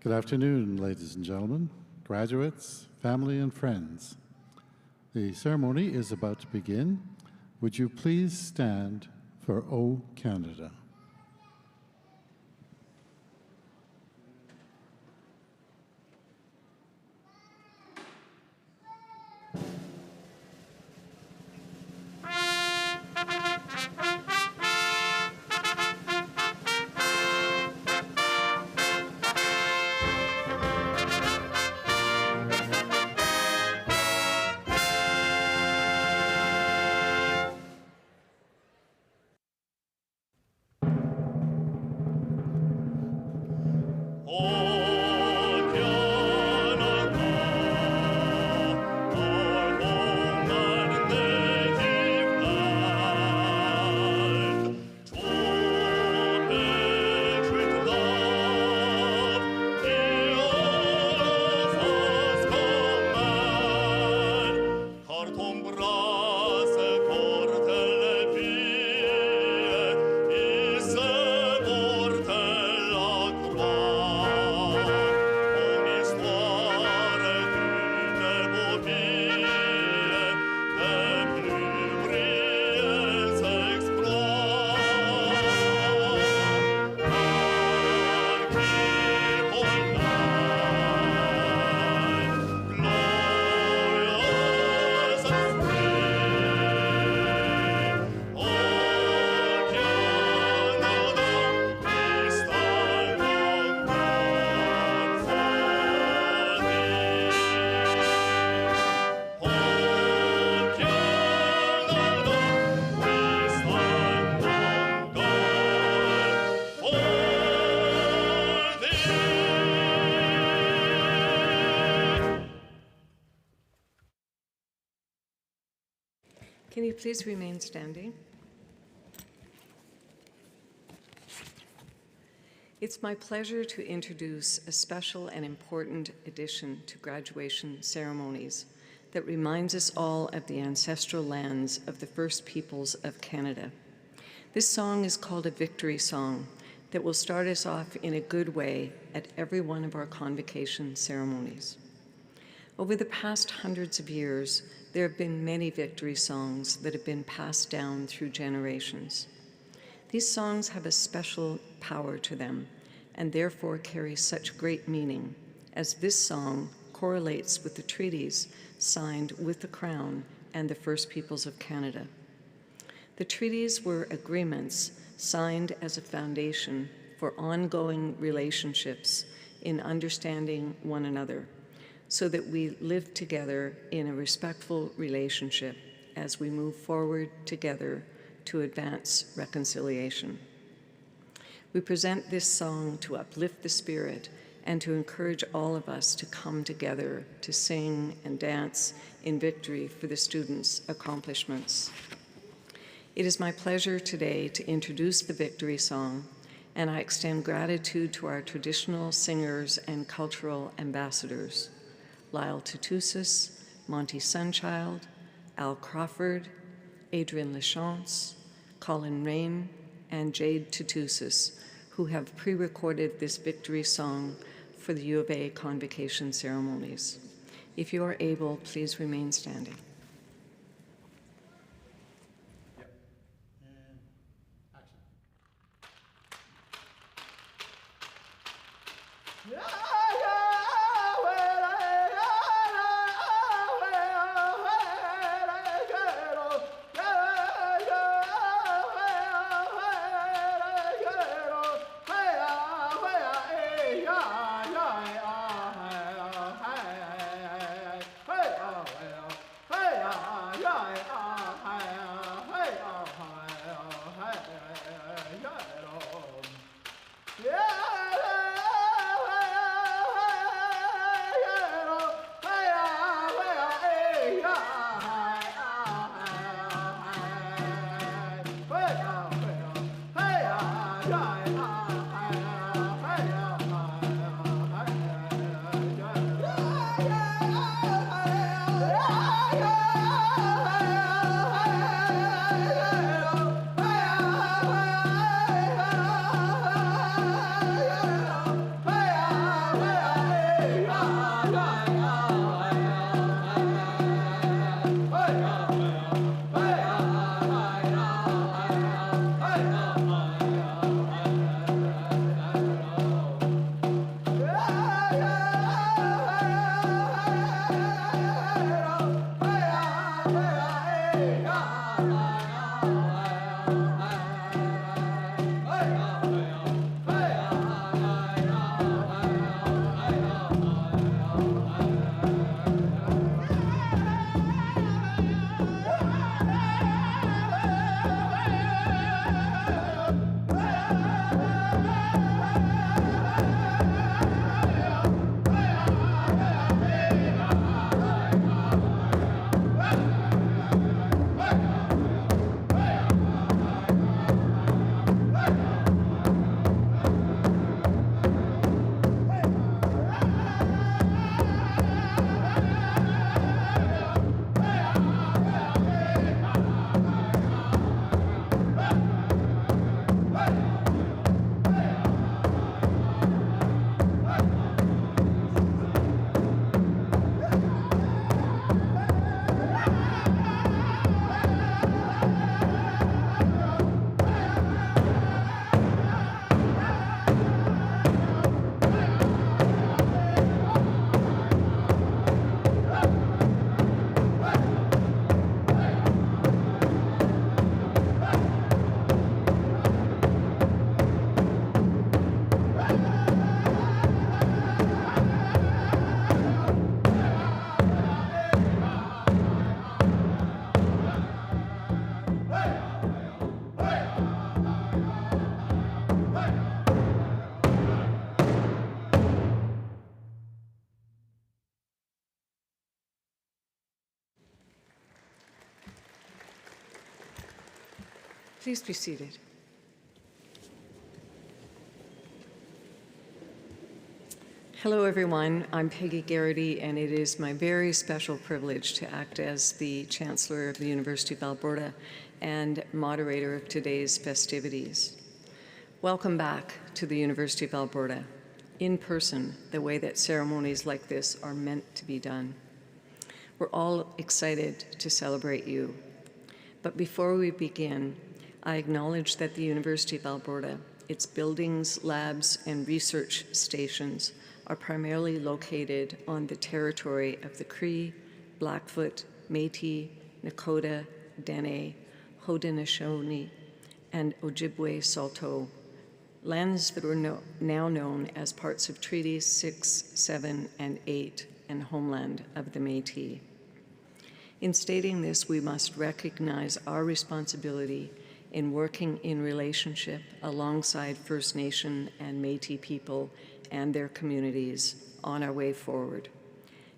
Good afternoon, ladies and gentlemen, graduates, family, and friends. The ceremony is about to begin. Would you please stand for O Canada? Can you please remain standing? It's my pleasure to introduce a special and important addition to graduation ceremonies that reminds us all of the ancestral lands of the First Peoples of Canada. This song is called a victory song that will start us off in a good way at every one of our convocation ceremonies. Over the past hundreds of years, there have been many victory songs that have been passed down through generations. These songs have a special power to them and therefore carry such great meaning, as this song correlates with the treaties signed with the Crown and the First Peoples of Canada. The treaties were agreements signed as a foundation for ongoing relationships in understanding one another, so that we live together in a respectful relationship as we move forward together to advance reconciliation. We present this song to uplift the spirit and to encourage all of us to come together to sing and dance in victory for the students' accomplishments. It is my pleasure today to introduce the victory song, and I extend gratitude to our traditional singers and cultural ambassadors, Lyle Tutusis, Monty Sunchild, Al Crawford, Adrian Lachance, Colin Rain, and Jade Tutusis, who have pre-recorded this victory song for the U of A convocation ceremonies. If you are able, please remain standing. Yeah! Please be seated. Hello, everyone. I'm Peggy Garrity, and it is my very special privilege to act as the Chancellor of the University of Alberta and moderator of today's festivities. Welcome back to the University of Alberta, in person, the way that ceremonies like this are meant to be done. We're all excited to celebrate you. But before we begin, I acknowledge that the University of Alberta, its buildings, labs, and research stations are primarily located on the territory of the Cree, Blackfoot, Métis, Nakota, Dene, Haudenosaunee, and Ojibwe Saulteaux, lands that are now known as parts of Treaties 6, 7, and 8, and homeland of the Métis. In stating this, we must recognize our responsibility in working in relationship alongside First Nation and Métis people and their communities on our way forward,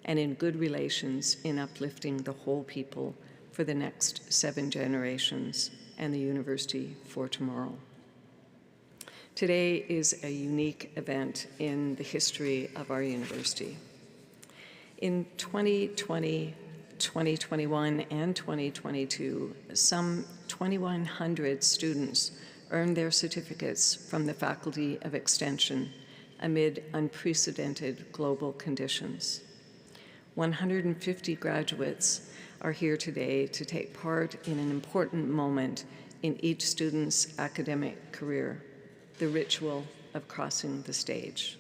and in good relations in uplifting the whole people for the next 7 generations and the university for tomorrow. Today is a unique event in the history of our university. In 2020, 2021, and 2022, some 2,100 students earned their certificates from the Faculty of Extension amid unprecedented global conditions. 150 graduates are here today to take part in an important moment in each student's academic career, the ritual of crossing the stage.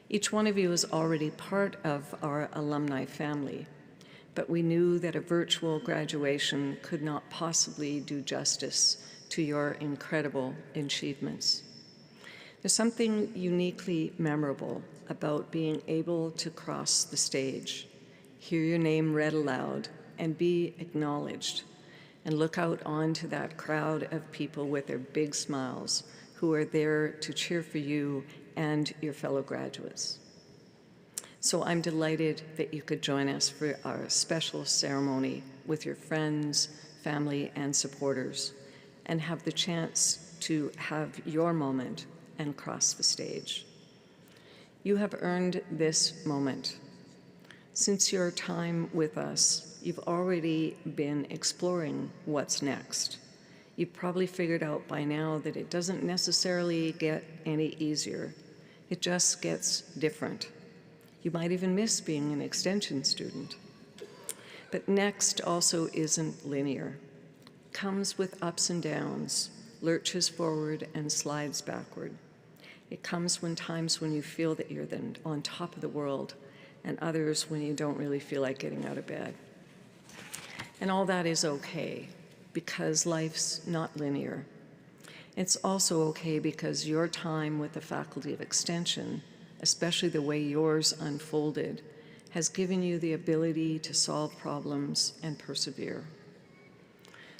Each one of you is already part of our alumni family, but we knew that a virtual graduation could not possibly do justice to your incredible achievements. There's something uniquely memorable about being able to cross the stage, hear your name read aloud, and be acknowledged, and look out onto that crowd of people with their big smiles who are there to cheer for you and your fellow graduates. So I'm delighted that you could join us for our special ceremony with your friends, family, and supporters, and have the chance to have your moment and cross the stage. You have earned this moment. Since your time with us, you've already been exploring what's next. You've probably figured out by now that it doesn't necessarily get any easier. It just gets different. You might even miss being an extension student. But next also isn't linear. It comes with ups and downs, lurches forward and slides backward. It comes when times when you feel that you're then on top of the world, and others when you don't really feel like getting out of bed. And all that is okay, because life's not linear. It's also okay because your time with the Faculty of Extension, especially the way yours unfolded, has given you the ability to solve problems and persevere.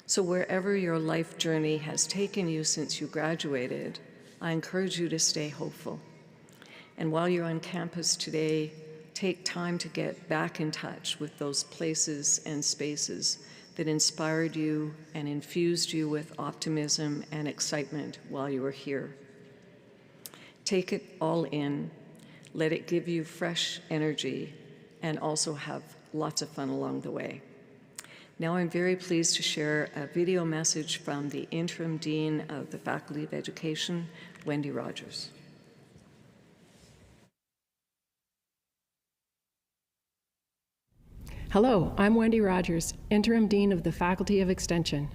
So wherever your life journey has taken you since you graduated, I encourage you to stay hopeful. And while you're on campus today, take time to get back in touch with those places and spaces that inspired you and infused you with optimism and excitement while you were here. Take it all in, let it give you fresh energy, and also have lots of fun along the way. Now I'm very pleased to share a video message from the Interim Dean of the Faculty of Education, Wendy Rogers. Hello, I'm Wendy Rogers, Interim Dean of the Faculty of Extension.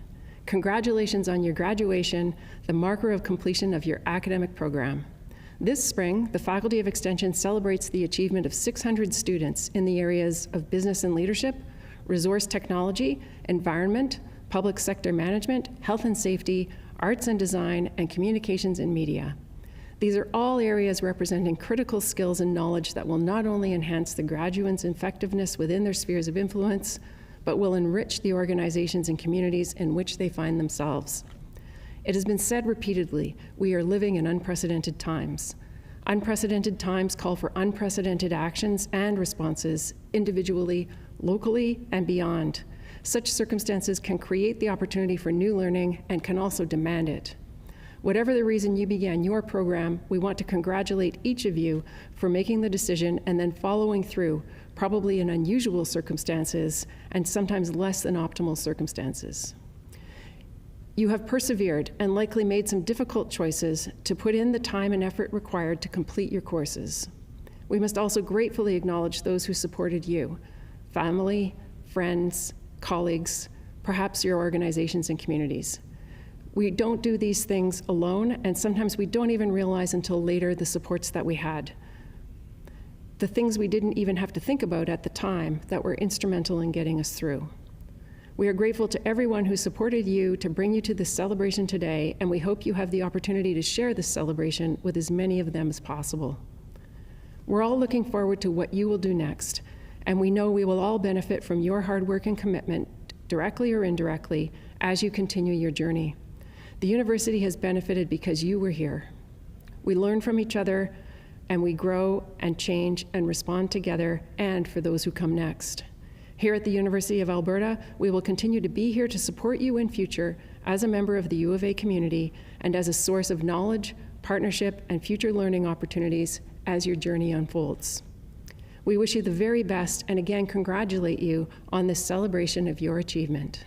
Congratulations on your graduation, the marker of completion of your academic program. This spring, the Faculty of Extension celebrates the achievement of 600 students in the areas of business and leadership, resource technology, environment, public sector management, health and safety, arts and design, and communications and media. These are all areas representing critical skills and knowledge that will not only enhance the graduates' effectiveness within their spheres of influence, but will enrich the organizations and communities in which they find themselves. It has been said repeatedly, we are living in unprecedented times. Unprecedented times call for unprecedented actions and responses, individually, locally, and beyond. Such circumstances can create the opportunity for new learning and can also demand it. Whatever the reason you began your program, we want to congratulate each of you for making the decision and then following through, probably in unusual circumstances and sometimes less than optimal circumstances. You have persevered and likely made some difficult choices to put in the time and effort required to complete your courses. We must also gratefully acknowledge those who supported you: family, friends, colleagues, perhaps your organizations and communities. We don't do these things alone, and sometimes we don't even realize until later the supports that we had. The things we didn't even have to think about at the time that were instrumental in getting us through. We are grateful to everyone who supported you to bring you to this celebration today, and we hope you have the opportunity to share this celebration with as many of them as possible. We're all looking forward to what you will do next, and we know we will all benefit from your hard work and commitment, directly or indirectly, as you continue your journey. The university has benefited because you were here. We learn from each other, and we grow and change and respond together and for those who come next. Here at the University of Alberta, we will continue to be here to support you in future as a member of the U of A community and as a source of knowledge, partnership, and future learning opportunities as your journey unfolds. We wish you the very best and again congratulate you on this celebration of your achievement.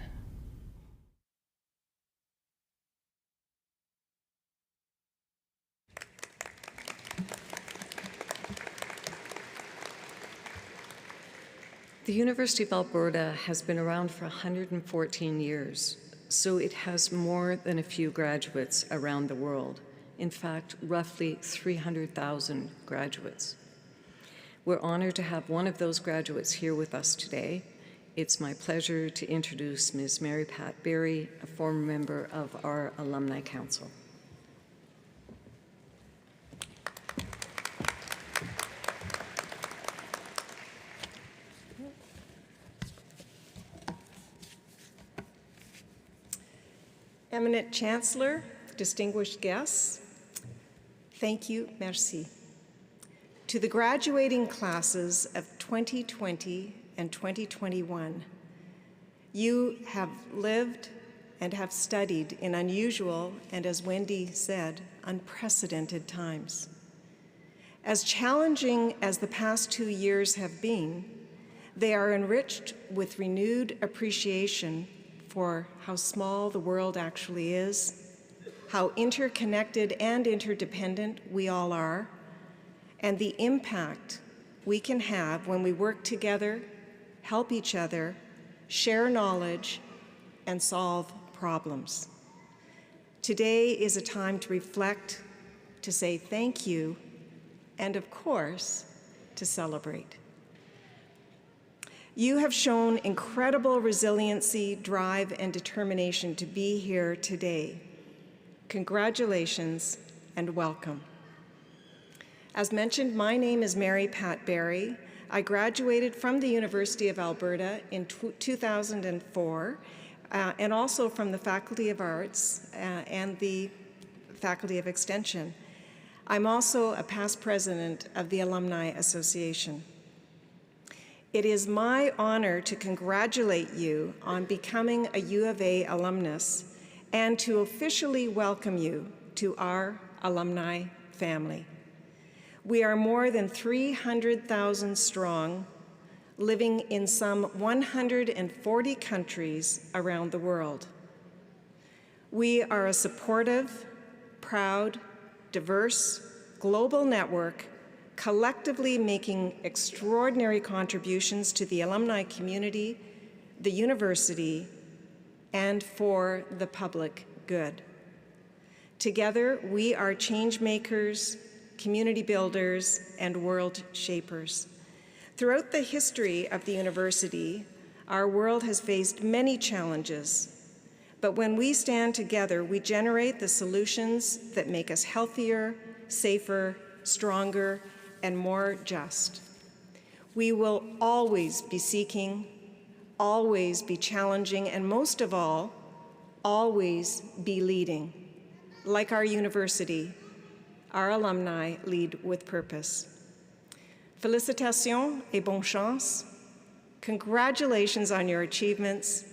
The University of Alberta has been around for 114 years, so it has more than a few graduates around the world. In fact, roughly 300,000 graduates. We're honored to have one of those graduates here with us today. It's my pleasure to introduce Ms. Mary Pat Berry, a former member of our Alumni Council. Eminent Chancellor, distinguished guests, thank you, merci. To the graduating classes of 2020 and 2021, you have lived and have studied in unusual and, as Wendy said, unprecedented times. As challenging as the past 2 years have been, they are enriched with renewed appreciation for how small the world actually is, how interconnected and interdependent we all are, and the impact we can have when we work together, help each other, share knowledge, and solve problems. Today is a time to reflect, to say thank you, and of course, to celebrate. You have shown incredible resiliency, drive, and determination to be here today. Congratulations and welcome. As mentioned, my name is Mary Pat Berry. I graduated from the University of Alberta in 2004, and also from the Faculty of Arts and the Faculty of Extension. I'm also a past president of the Alumni Association. It is my honor to congratulate you on becoming a U of A alumnus and to officially welcome you to our alumni family. We are more than 300,000 strong, living in some 140 countries around the world. We are a supportive, proud, diverse, global network collectively making extraordinary contributions to the alumni community, the university, and for the public good. Together, we are change makers, community builders, and world shapers. Throughout the history of the university, our world has faced many challenges, but when we stand together, we generate the solutions that make us healthier, safer, stronger, and more just. We will always be seeking, always be challenging, and most of all, always be leading. Like our university, our alumni lead with purpose. Félicitations et bonne chance. Congratulations on your achievements.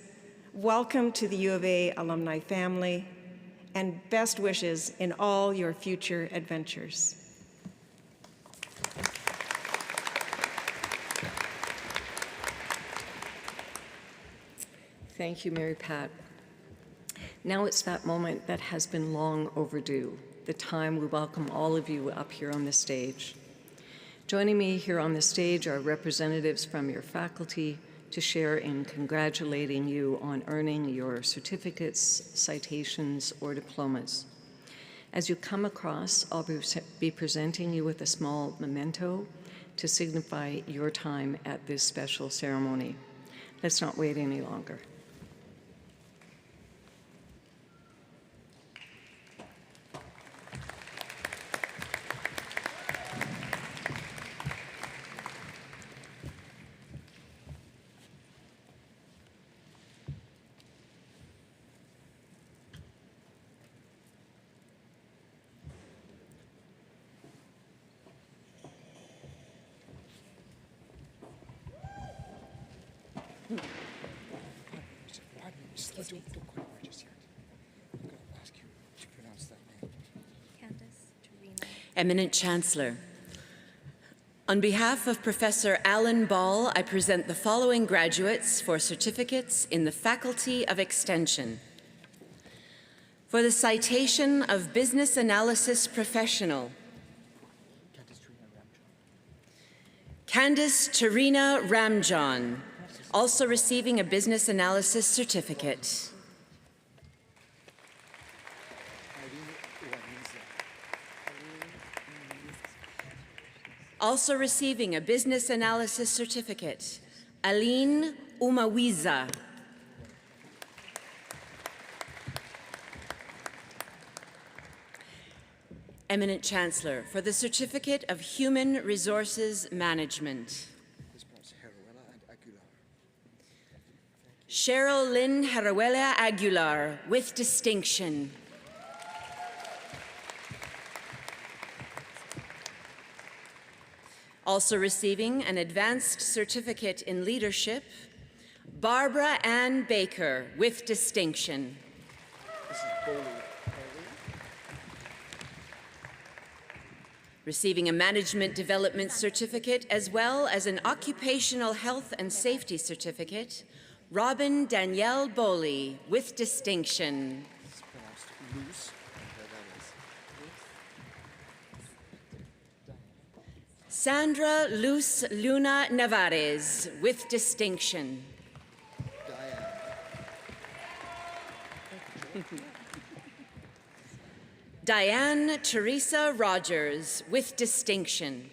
Welcome to the U of A alumni family, and best wishes in all your future adventures. Thank you, Mary Pat. Now it's that moment that has been long overdue, the time we welcome all of you up here on the stage. Joining me here on the stage are representatives from your faculty to share in congratulating you on earning your certificates, citations, or diplomas. As you come across, I'll be presenting you with a small memento to signify your time at this special ceremony. Let's not wait any longer. Eminent Chancellor, on behalf of Professor Alan Ball, I present the following graduates for certificates in the Faculty of Extension. For the citation of Business Analysis Professional, Candice Tarina Ramjon, also receiving a Business Analysis Certificate. Also receiving a Business Analysis Certificate, Aline Umawiza. Eminent Chancellor, for the Certificate of Human Resources Management, Cheryl Lynn Haruela Aguilar, with distinction. Also receiving an Advanced Certificate in Leadership, Barbara Ann Baker, with distinction. Receiving a Management Development Certificate as well as an Occupational Health and Safety Certificate, Robin Danielle Boley, with distinction. Sandra Luz Luna Navarez, with distinction. Diane Teresa Rogers, with distinction.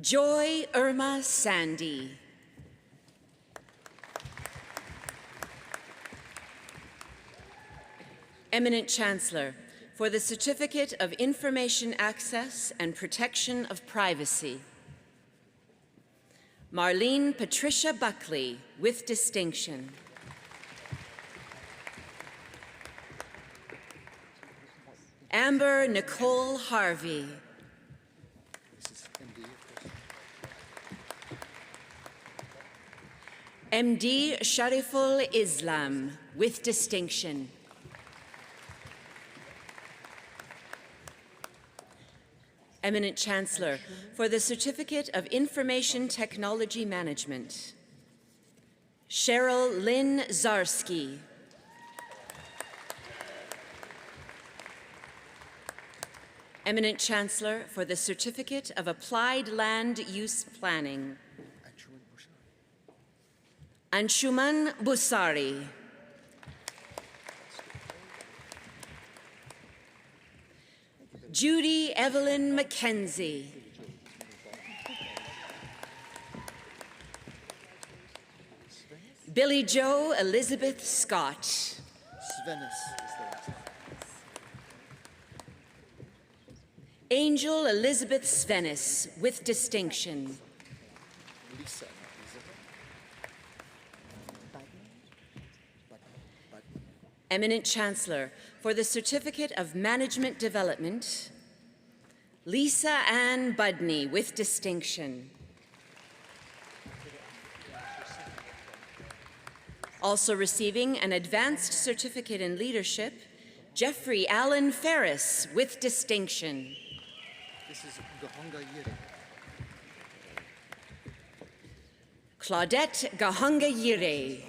Joy Irma Sandy. Eminent Chancellor, for the Certificate of Information Access and Protection of Privacy, Marlene Patricia Buckley, with distinction. Amber Nicole Harvey. MD Shariful Islam, with distinction. Eminent Chancellor, for the Certificate of Information Technology Management, Cheryl Lynn Zarsky. Eminent Chancellor, for the Certificate of Applied Land Use Planning, Anshuman Busari. Judy Evelyn McKenzie. Billy Joe Elizabeth Scott. Angel Elizabeth Svenis, with distinction. Eminent Chancellor, for the Certificate of Management Development, Lisa Ann Budney with distinction. Also receiving an advanced certificate in leadership, Jeffrey Allen Ferris with distinction. This is Gahunga Yiri. Claudette Gahunga Yire.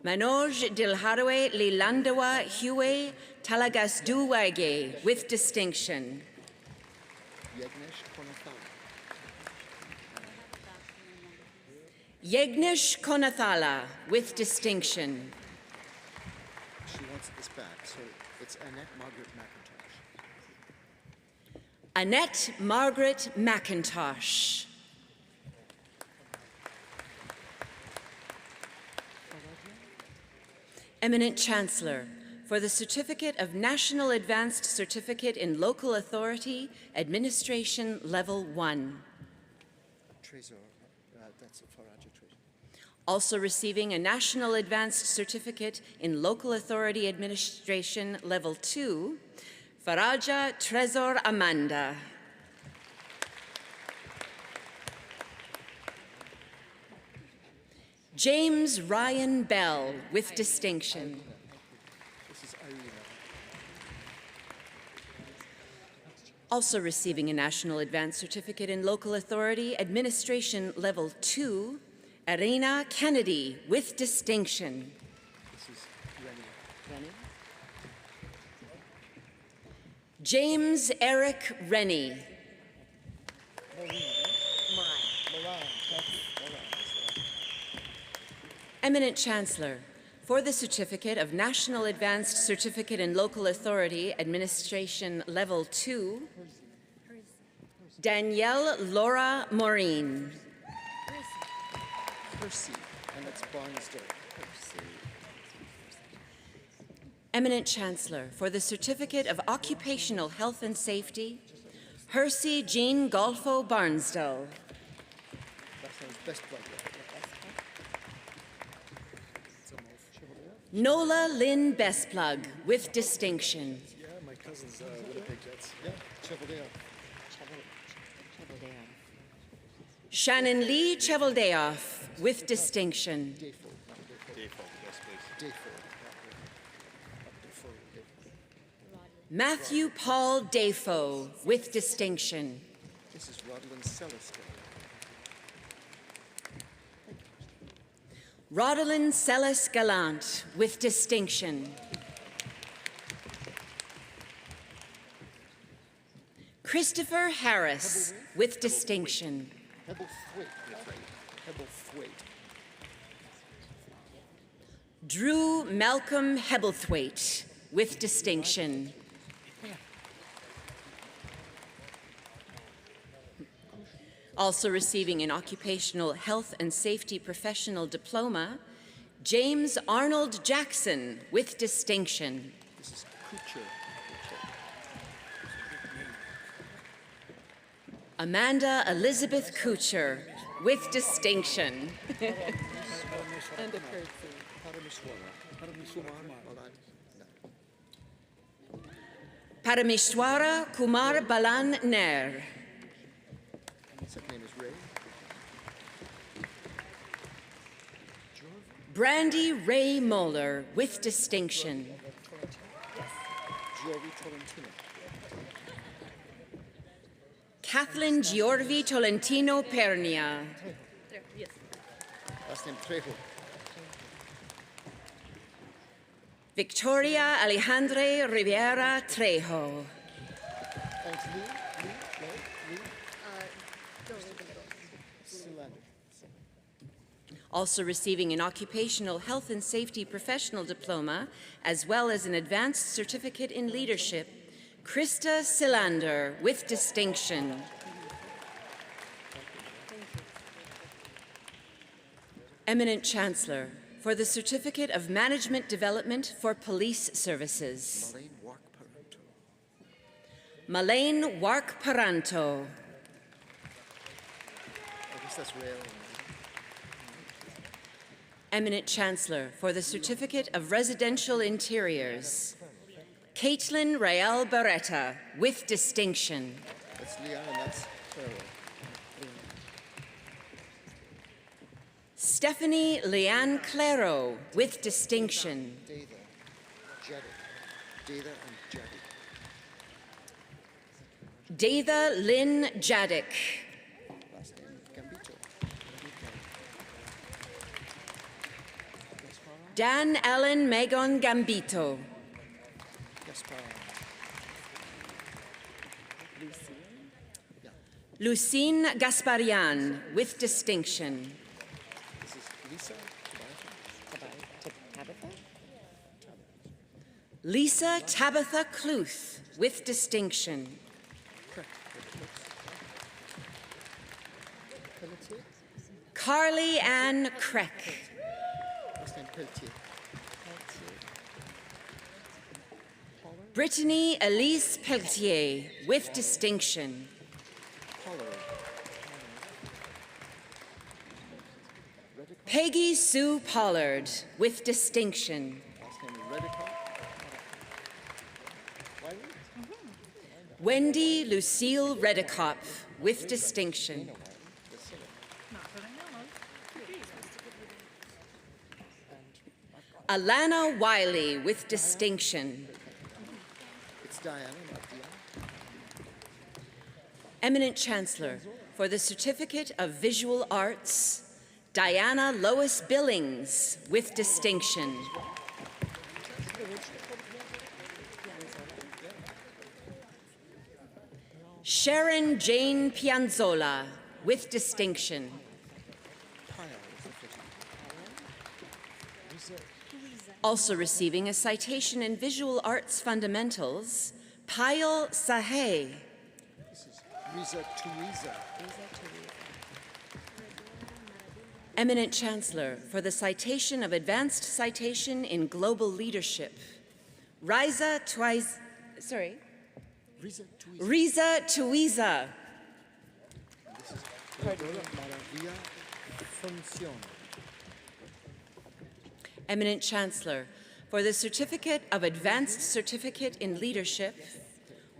Manoj Dilharwe Lilandawa Huey Talagasduwage with distinction. Yegnesh Konathala with distinction. She wants this back, so it's Annette Margaret McIntosh. Annette Margaret McIntosh. Eminent Chancellor, for the Certificate of National Advanced Certificate in Local Authority, Administration Level 1. Trezor, that's Faraja Trezor. Also receiving a National Advanced Certificate in Local Authority Administration Level 2, Faraja Trezor Amanda. James Ryan Bell with distinction. This is Irina. Also receiving a National Advanced Certificate in Local Authority Administration Level 2, Irina Kennedy with distinction. This is Rennie. James Eric Rennie. Eminent Chancellor, for the Certificate of National Advanced Certificate in Local Authority Administration Level 2, Danielle Laura Maureen. Percy, and that's Barnsdale. Eminent Chancellor, for the Certificate of Occupational Health and Safety, Hersey Jean Golfo Barnsdale. That sounds best buddy. Nola Lynn Bestplug with distinction. Yeah, my cousin's Winnipeg Jets. Yeah, Cheveldale. Shannon Lee Cheveldayoff with distinction. Matthew Paul Dafoe with distinction. This is Rodlin Selliska. Rodolin Celis Gallant with distinction. Christopher Harris with distinction. Hebblethwaite, that's right. Hebblethwaite. Drew Malcolm Hebblethwaite with distinction. Also receiving an Occupational Health and Safety Professional Diploma, James Arnold Jackson with distinction. This is Kucher. Amanda Elizabeth Kucher with distinction. Parameshwara Kumar Balan Nair. Second name is Ray. Brandy Ray Moeller with distinction. Giorvi Tolentino. Kathleen Giorvi Tolentino Pernia. Last name Trejo. Victoria Alejandre Rivera Trejo. Thanks, Lee. Silander. Also receiving an Occupational Health and Safety Professional Diploma, as well as an Advanced Certificate in Leadership, Krista Silander with distinction. Eminent Chancellor, for the Certificate of Management Development for Police Services, Malaine Wark Paranto. Malaine Wark Paranto. I guess that's rail. Eminent Chancellor, for the Certificate of Residential Interiors, Caitlin Rael Barretta, with distinction. That's Leah and that's Pharaoh. Stephanie Leanne Claro, with distinction. Datha, Jedic. Datha and Jedic. Datha Lynn Jadick. Last name Gambito. Dan Allen Megon Gambito. Gaspar. Lucine Gasparian, with distinction. This is Lisa. Lisa Tabitha Cluth, with distinction. Pelletier. Carly Ann Kreck. Last name Pelletier. Brittany Elise Pelletier, with distinction. Pollard. Peggy Sue Pollard, with distinction. Last name Redicott. Wendy Lucille Redekop, with distinction. Alana Wiley, with distinction. It's Diana, not Diana. Eminent Chancellor, for the Certificate of Visual Arts, Diana Lois Billings, with distinction. Sharon Jane Pianzola, with distinction. Also receiving a citation in Visual Arts Fundamentals, Payal Sahay. This is Riza Turiza. Eminent Chancellor, for the citation of Advanced Citation in Global Leadership, Riza Twiz... Sorry? Riza Turiza. Riza Tuiza. This is Rodora Maravilla Funcion. Eminent Chancellor, for the Certificate of Advanced Certificate in Leadership,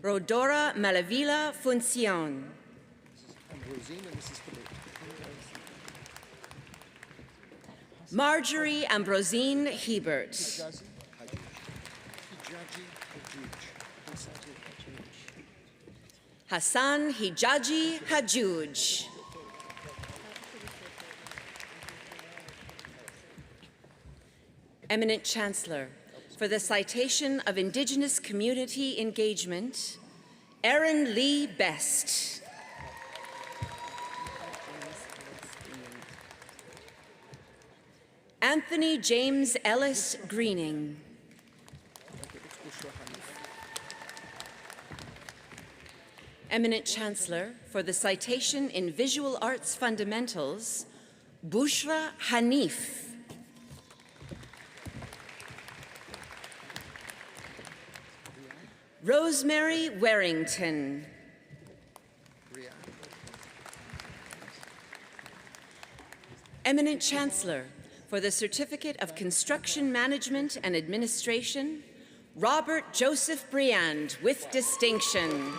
Rodora Malavila Funcion. Ambrosine and Mrs. Philippe. Marjorie Ambrosine Hebert. Hijazi Hajuj. Hijaji Hajuj. Hassan Hijaji Hajuj. Eminent Chancellor, for the citation of Indigenous Community Engagement, Erin Lee Best. Anthony James Ellis Greening. Eminent Chancellor, for the citation in Visual Arts Fundamentals, Bushra Hanif. Rosemary Warrington. Eminent Chancellor, for the Certificate of Construction Management and Administration, Robert Joseph Briand, with distinction.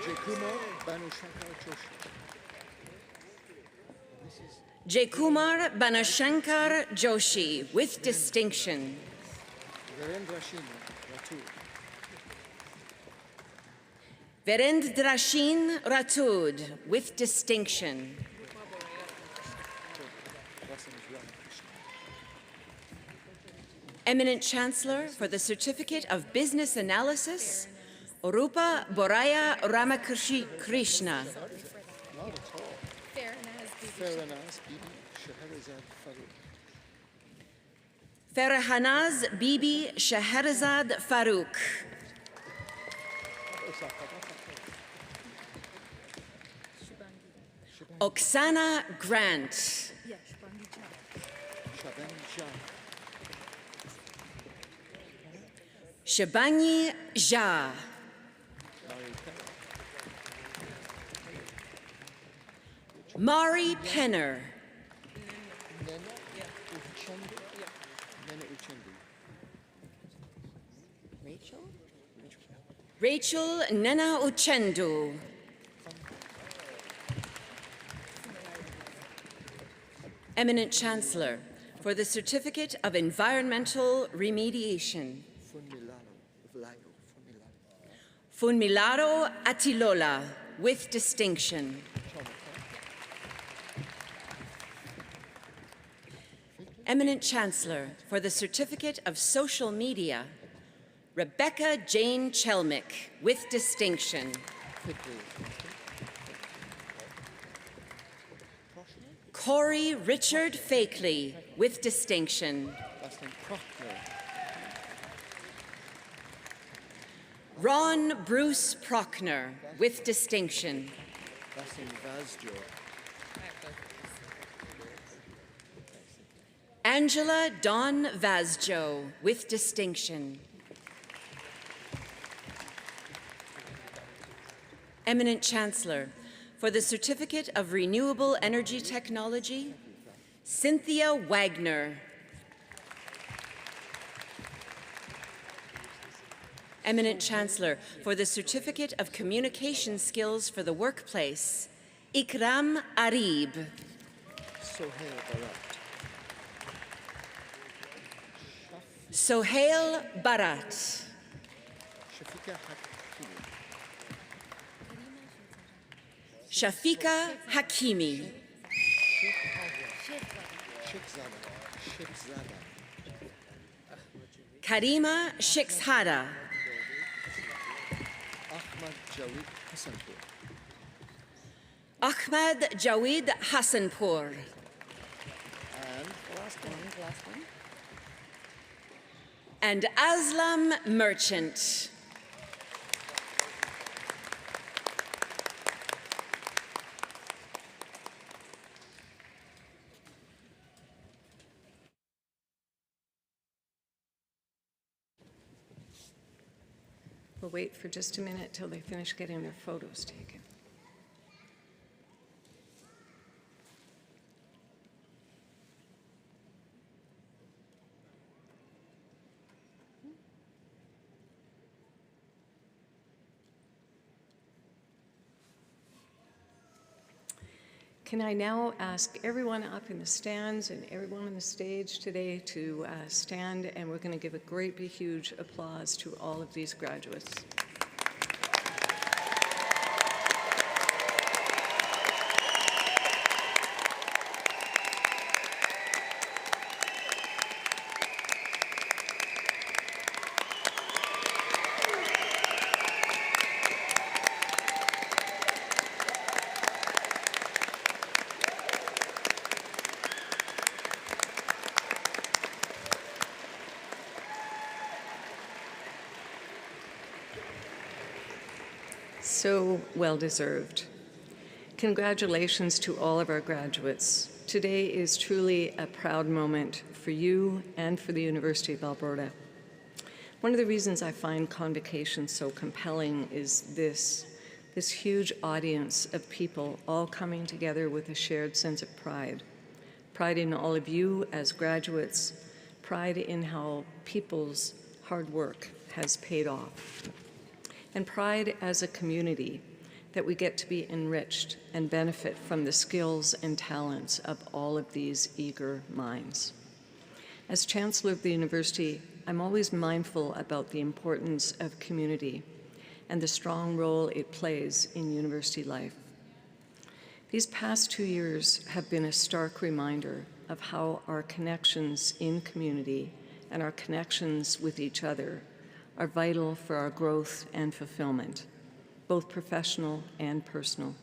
Jaykumar Banushankar Joshi. Jaykumar Banashankar Joshi, with distinction. Virendra Shin Ratul. Verendrashin Ratud, with distinction. Eminent Chancellor, for the Certificate of Business Analysis, Rupa Boraya Ramakrishna. Not at all. Farahaz Bibi Scheherazade Farouk. Farahanaz Bibi Scheherazade Farouk. Oksana Grant. Shaban Jah. Shabanyi Jha. Mari Penner. Uchendu? Nene Uchendu. Rachel Nena Uchendu. Eminent Chancellor, for the Certificate of Environmental Remediation. Funmilaro Atilola, with distinction. Eminent Chancellor, for the Certificate of Social Media. Rebecca Jane Chelmick, with distinction. Corey Richard Fakeley, with distinction. Last name Proctor. Ron Bruce Prochner, with distinction. Last name Vazjo. Angela Dawn Vazjo, with distinction. Eminent Chancellor, for the Certificate of Renewable Energy Technology, Cynthia Wagner. Eminent Chancellor, for the Certificate of Communication Skills for the Workplace, Ikram Arib. Sohail Barat. Sohail Barat. Shafika Hakimi. Shafika Hakimi. Sheikzada. Karima Shikhzada. Ahmad Jawid Hassanpur. Ahmad Jawid Hassanpur. And the last one. And Aslam Merchant. We'll wait for just a minute till they finish getting their photos taken. Can I now ask everyone up in the stands and everyone on the stage today to stand, and we're going to give a great big huge applause to all of these graduates. So well deserved. Congratulations to all of our graduates. Today is truly a proud moment for you and for the University of Alberta. One of the reasons I find Convocation so compelling is this huge audience of people all coming together with a shared sense of pride. Pride in all of you as graduates, pride in how people's hard work has paid off, and pride as a community that we get to be enriched and benefit from the skills and talents of all of these eager minds. As Chancellor of the University, I'm always mindful about the importance of community and the strong role it plays in university life. These past 2 years have been a stark reminder of how our connections in community and our connections with each other are vital for our growth and fulfillment, both professional and personal.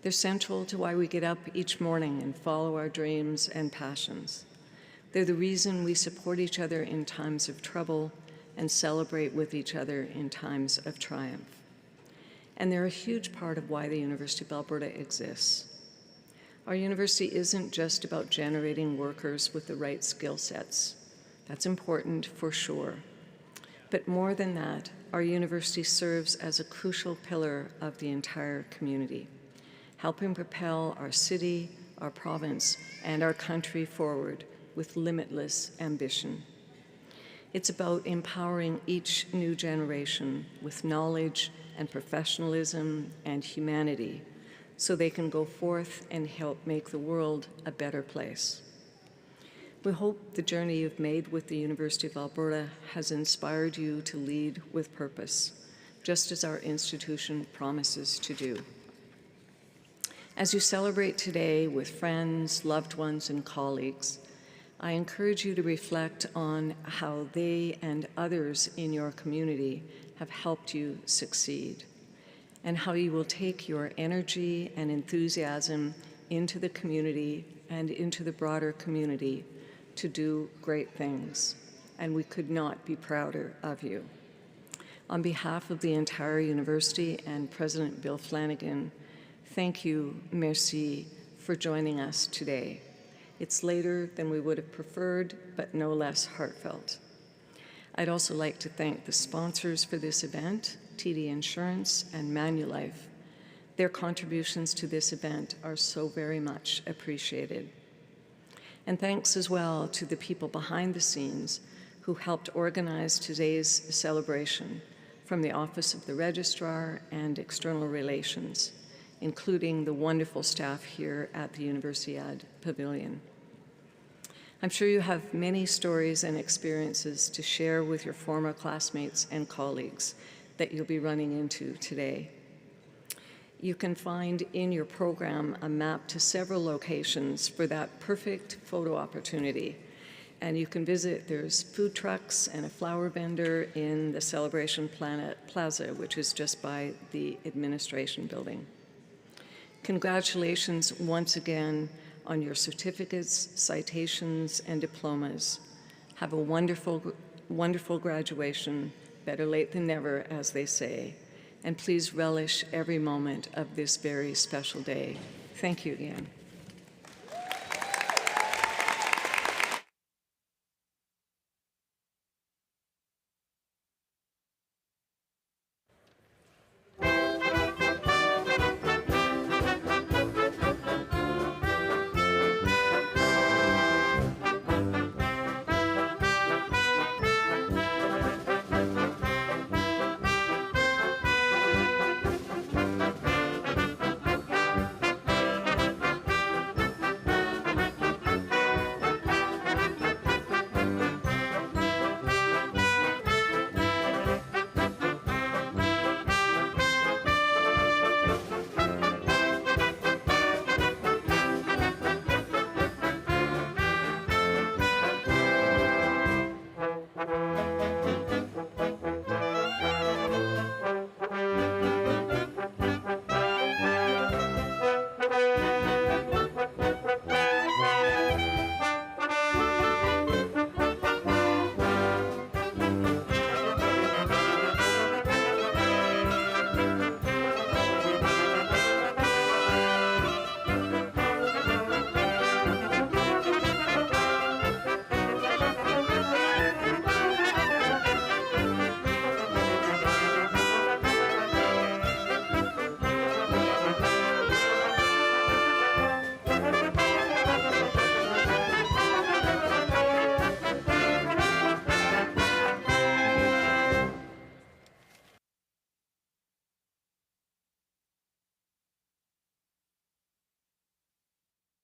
They're central to why we get up each morning and follow our dreams and passions. They're the reason we support each other in times of trouble and celebrate with each other in times of triumph. And they're a huge part of why the University of Alberta exists. Our university isn't just about generating workers with the right skill sets. That's important for sure. But more than that, our university serves as a crucial pillar of the entire community, helping propel our city, our province, and our country forward with limitless ambition. It's about empowering each new generation with knowledge and professionalism and humanity so they can go forth and help make the world a better place. We hope the journey you've made with the University of Alberta has inspired you to lead with purpose, just as our institution promises to do. As you celebrate today with friends, loved ones, and colleagues, I encourage you to reflect on how they and others in your community have helped you succeed, and how you will take your energy and enthusiasm into the community and into the broader community to do great things, and we could not be prouder of you. On behalf of the entire university and President Bill Flanagan, thank you, merci, for joining us today. It's later than we would have preferred, but no less heartfelt. I'd also like to thank the sponsors for this event, TD Insurance and Manulife. Their contributions to this event are so very much appreciated. And thanks as well to the people behind the scenes who helped organize today's celebration, from the Office of the Registrar and External Relations, including the wonderful staff here at the Universiade Pavilion. I'm sure you have many stories and experiences to share with your former classmates and colleagues that you'll be running into today. You can find in your program a map to several locations for that perfect photo opportunity. And you can visit, there's food trucks and a flower vendor in the Celebration Plaza, which is just by the administration building. Congratulations once again on your certificates, citations, and diplomas. Have a wonderful, wonderful graduation, better late than never, as they say. And please relish every moment of this very special day. Thank you again.